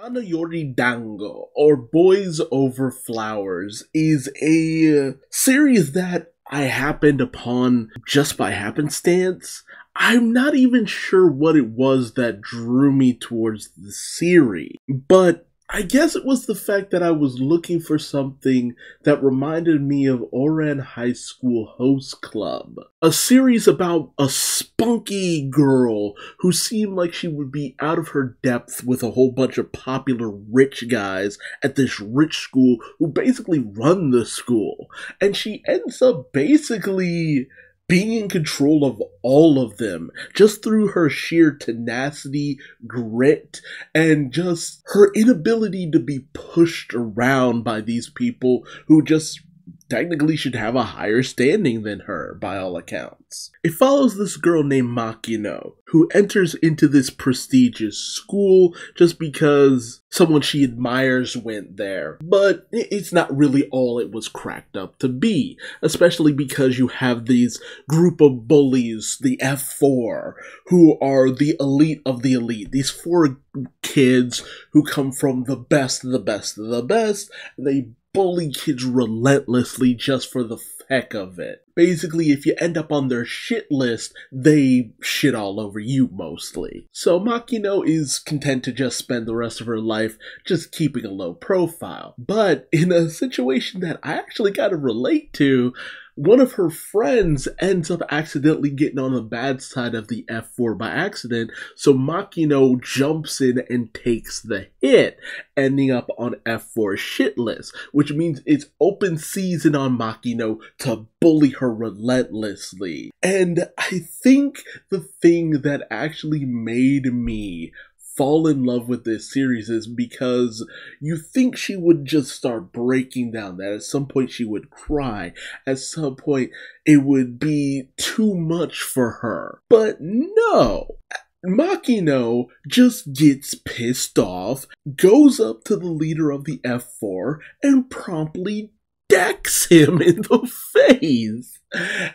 Hana Yori Dango, or Boys Over Flowers, is a series that I happened upon just by happenstance. I'm not even sure what it was that drew me towards the series, but I guess it was the fact that I was looking for something that reminded me of Oran High School Host Club, a series about a spunky girl who seemed like she would be out of her depth with a whole bunch of popular rich guys at this rich school who basically run the school, and she ends up basically being in control of all of them just through her sheer tenacity, grit, and just her inability to be pushed around by these people who just technically should have a higher standing than her, by all accounts. It follows this girl named Makino, who enters into this prestigious school just because someone she admires went there. But it's not really all it was cracked up to be, especially because you have these group of bullies, the F4, who are the elite of the elite. These four kids who come from the best of the best of the best, and they bully kids relentlessly just for the heck of it. Basically, if you end up on their shit list, they shit all over you mostly. So Makino is content to just spend the rest of her life just keeping a low profile. But in a situation that I actually gotta relate to, one of her friends ends up accidentally getting on the bad side of the F4 by accident, so Makino jumps in and takes the hit, ending up on F4's shit list, which means it's open season on Makino to bully her relentlessly. And I think the thing that actually made me fall in love with this series is because you think she would just start breaking down, that at some point she would cry, at some point it would be too much for her. But no! Makino just gets pissed off, goes up to the leader of the F4, and promptly decks him in the face.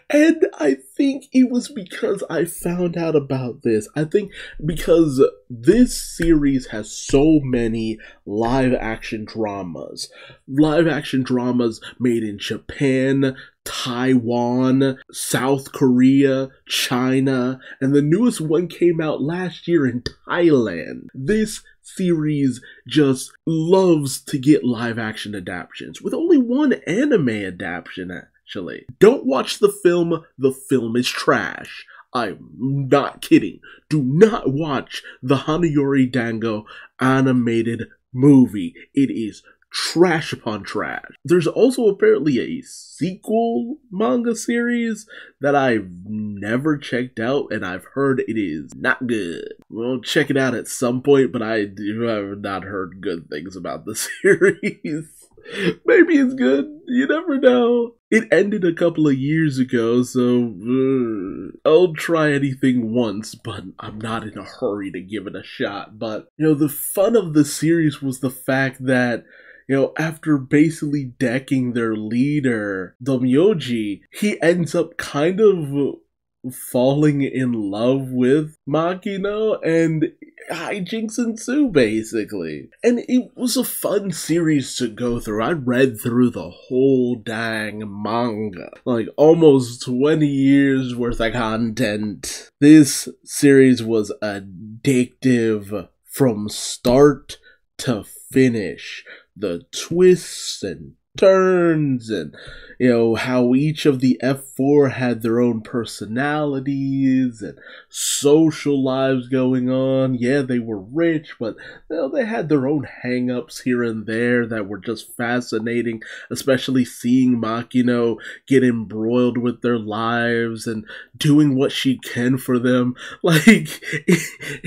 And I think it was because I found out about this. I think because this series has so many live action dramas. Live action dramas made in Japan, Taiwan, South Korea, China, and the newest one came out last year in Thailand. This series just loves to get live action adaptations, with only one anime adaptation actually. Don't watch the film is trash. I'm not kidding. Do not watch the Hana Yori Dango animated movie. It is trash upon trash. There's also apparently a sequel manga series that I've never checked out, and I've heard it is not good. We'll check it out at some point, but I have not heard good things about the series. Maybe it's good. You never know. It ended a couple of years ago, so I'll try anything once, but I'm not in a hurry to give it a shot. But, the fun of the series was the fact that, after basically decking their leader, Domyoji, he ends up kind of falling in love with Makino, and hijinks ensue, basically. And it was a fun series to go through. I read through the whole dang manga. Like, almost 20 years worth of content. This series was addictive from start to finish. The twists and turns, and how each of the F4 had their own personalities and social lives going on. Yeah, they were rich, but they had their own hang-ups here and there that were just fascinating, especially seeing Makino get embroiled with their lives and doing what she can for them. Like,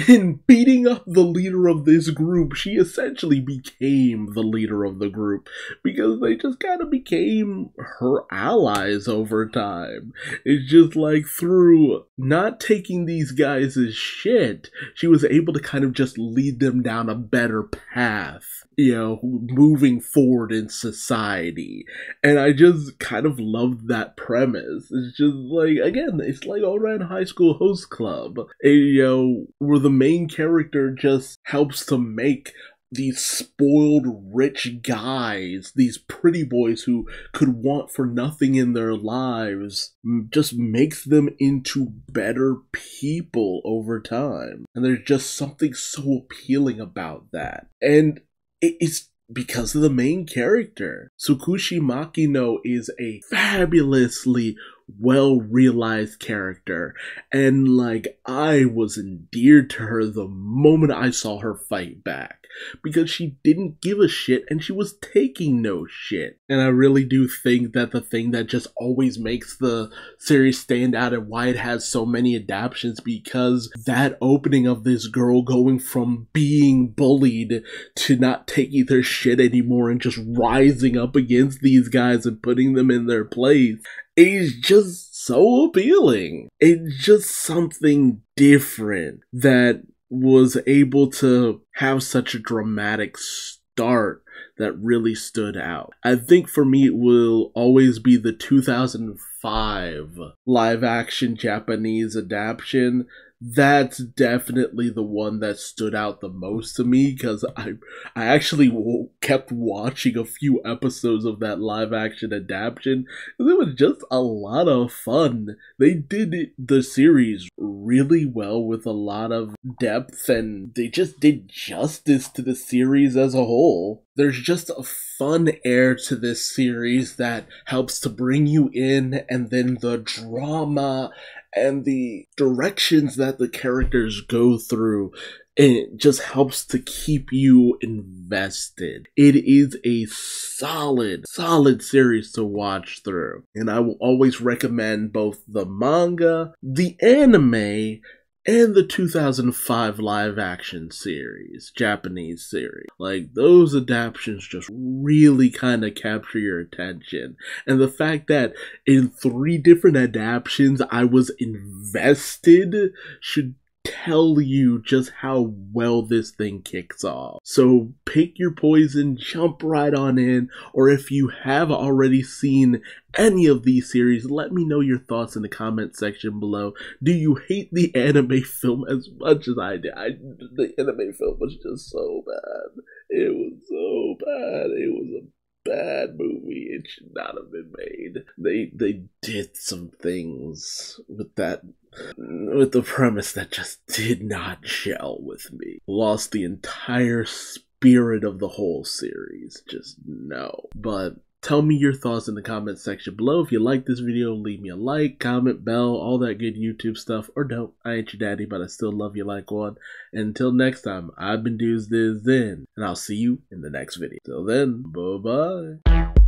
in beating up the leader of this group, she essentially became the leader of the group because they just kind of became her allies over time. It's just like, through not taking these guys as shit, she was able to kind of just lead them down a better path, moving forward in society. And I just kind of loved that premise. It's just like, again, it's like Oran High School Host Club, where the main character just helps to make these spoiled rich guys, these pretty boys who could want for nothing in their lives, just makes them into better people over time. And there's just something so appealing about that. And it's because of the main character. Tsukushi Makino is a fabulously well-realized character, and like, I was endeared to her the moment I saw her fight back, because she didn't give a shit and she was taking no shit. And I really do think that the thing that just always makes the series stand out and why it has so many adaptations, because that opening of this girl going from being bullied to not taking their shit anymore and just rising up against these guys and putting them in their place is just so appealing. It's just something different that was able to have such a dramatic start that really stood out. I think for me it will always be the 2005 live action Japanese adaptation. That's definitely the one that stood out the most to me, because I actually kept watching a few episodes of that live action adaptation, and it was just a lot of fun. They did the series really well with a lot of depth, and they just did justice to the series as a whole. There's just a fun air to this series that helps to bring you in, and then the drama and the directions that the characters go through, it just helps to keep you invested. It is a solid series to watch through. And I will always recommend both the manga, the anime, and the 2005 live action series, Japanese series. Like, those adaptations just really kind of capture your attention. And the fact that in 3 different adaptations I was invested should tell you just how well this thing kicks off. So pick your poison, jump right on in, or if you have already seen any of these series, let me know your thoughts in the comment section below. Do you hate the anime film as much as I did? The anime film was just so bad. It was so bad. It was a bad movie. It should not have been made. They did some things with the premise that just did not gel with me. Lost the entire spirit of the whole series. Just no. But tell me your thoughts in the comment section below. If you like this video, leave me a like, comment, bell, all that good YouTube stuff. Or don't. I ain't your daddy, but I still love you like one. And until next time, I've been Duuz-Diz-Din, and I'll see you in the next video. Till then, bye-bye.